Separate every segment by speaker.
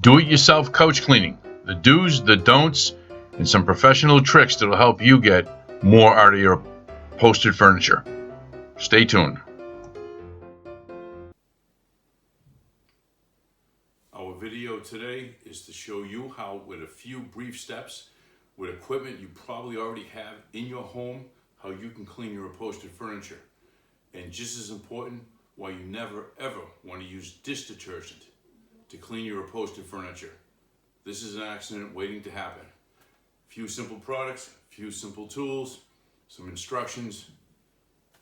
Speaker 1: Do-it-yourself couch cleaning, the do's, the don'ts, and some professional tricks that will help you get more out of your upholstered furniture. Stay tuned.
Speaker 2: Our video today is to show you how, with a few brief steps, with equipment you probably already have in your home, how you can clean your upholstered furniture. And just as important, why you never ever want to use dish detergent to clean your upholstered furniture. This is an accident waiting to happen. Few simple products, few simple tools, some instructions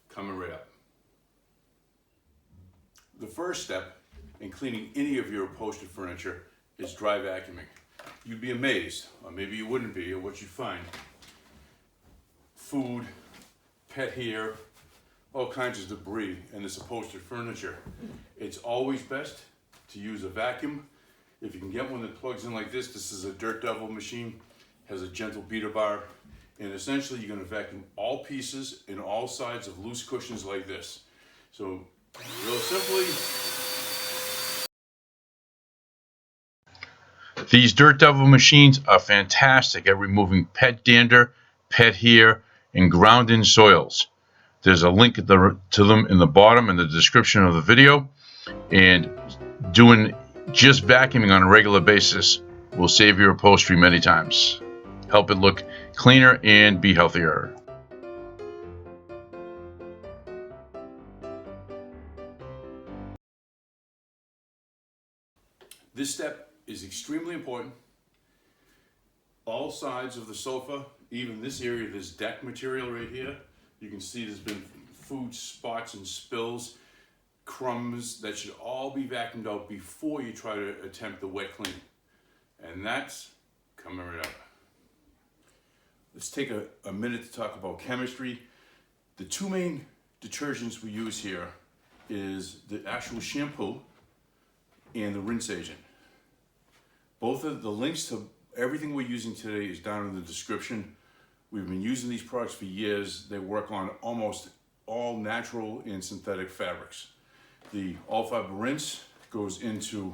Speaker 2: coming right up. The first step in cleaning any of your upholstered furniture is dry vacuuming. You'd be amazed, or maybe you wouldn't be, at what you'd find. Food, pet hair, all kinds of debris in this upholstered furniture. It's always best to use a vacuum. If you can get one that plugs in like this, this is a Dirt Devil machine, has a gentle beater bar, and essentially you're going to vacuum all pieces and all sides of loose cushions like this. So, real simply,
Speaker 1: These Dirt Devil machines are fantastic at removing pet dander, pet hair, and ground-in soils. There's a link to them in the bottom in the description of the video, and doing just vacuuming on a regular basis will save your upholstery many times. Help it look cleaner and be healthier.
Speaker 2: this step is extremely important. All sides of the sofa, even this area, this deck material right here, you can see there's been food spots and spills, crumbs that should all be vacuumed out before you try to attempt the wet clean. And that's coming right up. Let's take a minute to talk about chemistry. The two main detergents we use here is the actual shampoo and the rinse agent. Both of the links to everything we're using today is down in the description. We've been using these products for years. They work on almost all natural and synthetic fabrics. The all fiber rinse goes into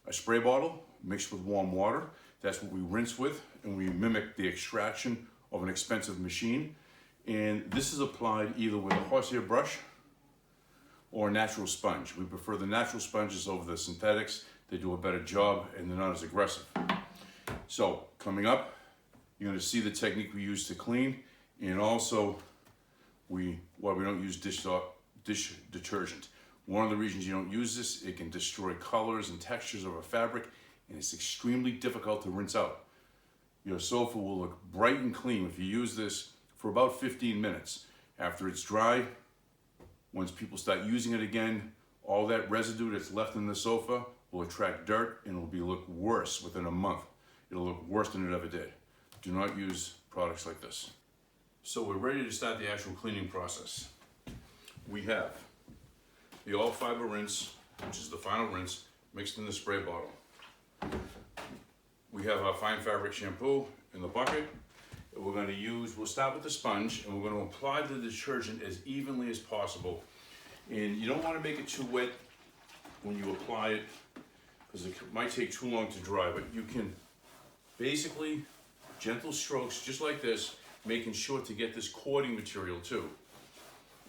Speaker 2: a spray bottle mixed with warm water. That's what we rinse with, and we mimic the extraction of an expensive machine. And this is applied either with a horsehair brush or a natural sponge. We prefer the natural sponges over the synthetics. They do a better job and they're not as aggressive. So coming up, you're going to see the technique we use to clean, and also why we don't use dish detergent. One of the reasons you don't use this, it can destroy colors and textures of a fabric, and it's extremely difficult to rinse out. Your sofa will look bright and clean if you use this for about 15 minutes. After it's dry, once people start using it again, all that residue that's left in the sofa will attract dirt and it will look worse within a month. It'll look worse than it ever did. Do not use products like this. So we're ready to start the actual cleaning process. We have the all fiber rinse, which is the final rinse, mixed in the spray bottle. We have our fine fabric shampoo in the bucket. We'll start with the sponge, and we're going to apply the detergent as evenly as possible. And you don't want to make it too wet when you apply it, because it might take too long to dry, but you can basically gentle strokes just like this, making sure to get this cording material too.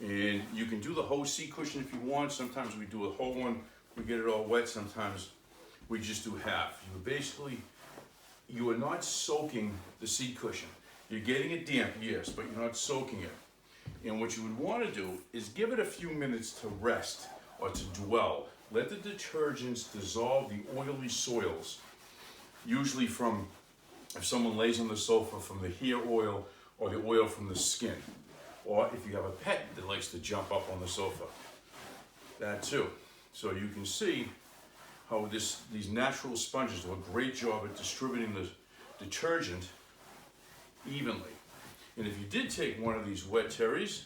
Speaker 2: And you can do the whole seat cushion if you want. Sometimes we do a whole one, we get it all wet. Sometimes we just do half. You are not soaking the seat cushion. You're getting it damp, yes, but you're not soaking it. And what you would want to do is give it a few minutes to rest or to dwell. Let the detergents dissolve the oily soils, usually from, if someone lays on the sofa, from the hair oil or the oil from the skin. Or if you have a pet that likes to jump up on the sofa, that too. So you can see how these natural sponges do a great job at distributing the detergent evenly. And if you did take one of these wet terries,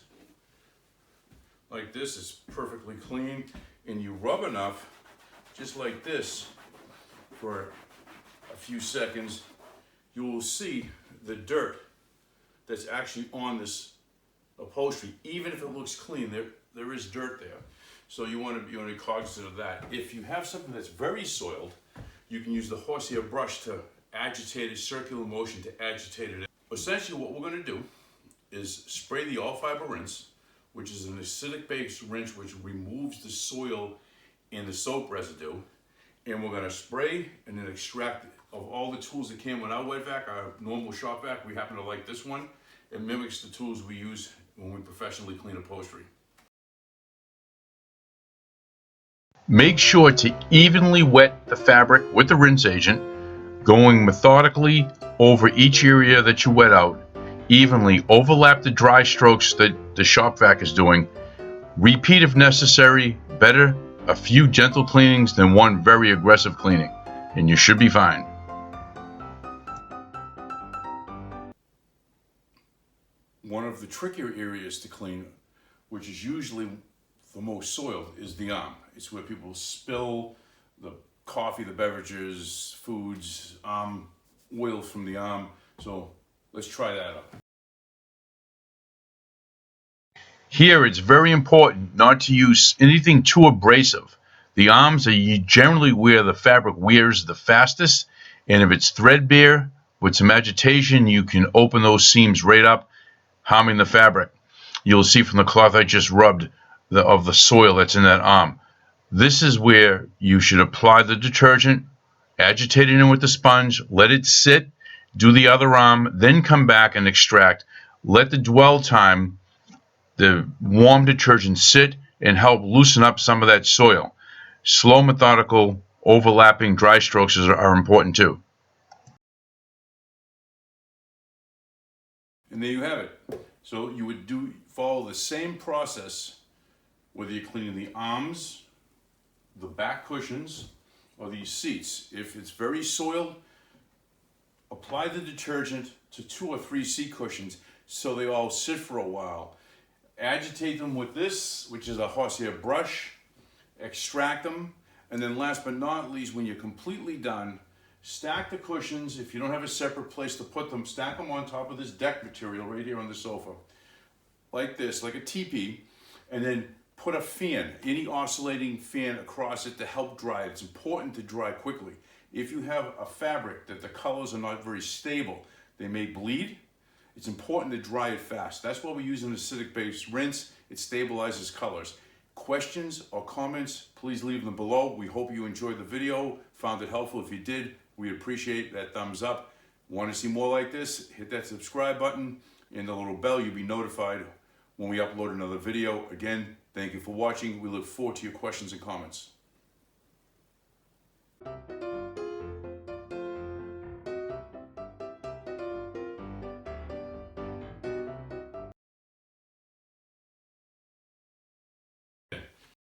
Speaker 2: like this, it's perfectly clean, and you rub enough, just like this, for a few seconds, you will see the dirt that's actually on this upholstery. Even if it looks clean, there is dirt there. So you want to be cognizant of that. If you have something that's very soiled, you can use the horsehair brush to agitate it, circular motion to agitate it. Essentially what we're going to do is spray the all fiber rinse, which is an acidic based rinse which removes the soil and the soap residue. And we're going to spray and then extract of all the tools that came with our wet vac, our normal shop vac. We happen to like this one. It mimics the tools we use when we professionally clean upholstery.
Speaker 1: Make sure to evenly wet the fabric with the rinse agent, going methodically over each area that you wet out. Evenly overlap the dry strokes that the shop vac is doing. Repeat if necessary. Better a few gentle cleanings than one very aggressive cleaning, and you should be fine.
Speaker 2: One of the trickier areas to clean, which is usually the most soiled, is the arm. It's where people spill the coffee, the beverages, foods, oil from the arm. So let's try that out.
Speaker 1: Here it's very important not to use anything too abrasive. The arms are generally where the fabric wears the fastest, and if it's threadbare with some agitation, you can open those seams right up, harming the fabric. You'll see from the cloth I just rubbed of the soil that's in that arm. This is where you should apply the detergent, agitate it in with the sponge, let it sit, do the other arm, then come back and extract. Let the dwell time, the warm detergent, sit and help loosen up some of that soil. Slow, methodical, overlapping dry strokes are important too.
Speaker 2: And there you have it. So you would follow the same process whether you're cleaning the arms, the back cushions, or these seats. If it's very soiled, apply the detergent to 2 or 3 seat cushions so they all sit for a while. Agitate them with this, which is a horsehair brush, extract them, and then last but not least, when you're completely done, stack the cushions. If you don't have a separate place to put them, stack them on top of this deck material right here on the sofa, like this, like a teepee, and then put a fan, any oscillating fan across it to help dry it. It's important to dry quickly. If you have a fabric that the colors are not very stable, they may bleed. It's important to dry it fast. That's why we use an acidic-based rinse. It stabilizes colors. Questions or comments, please leave them below. We hope you enjoyed the video, found it helpful. If you did, we appreciate that thumbs up. Want to see more like this? Hit that subscribe button and the little bell. You'll be notified when we upload another video. Again, thank you for watching. We look forward to your questions and comments.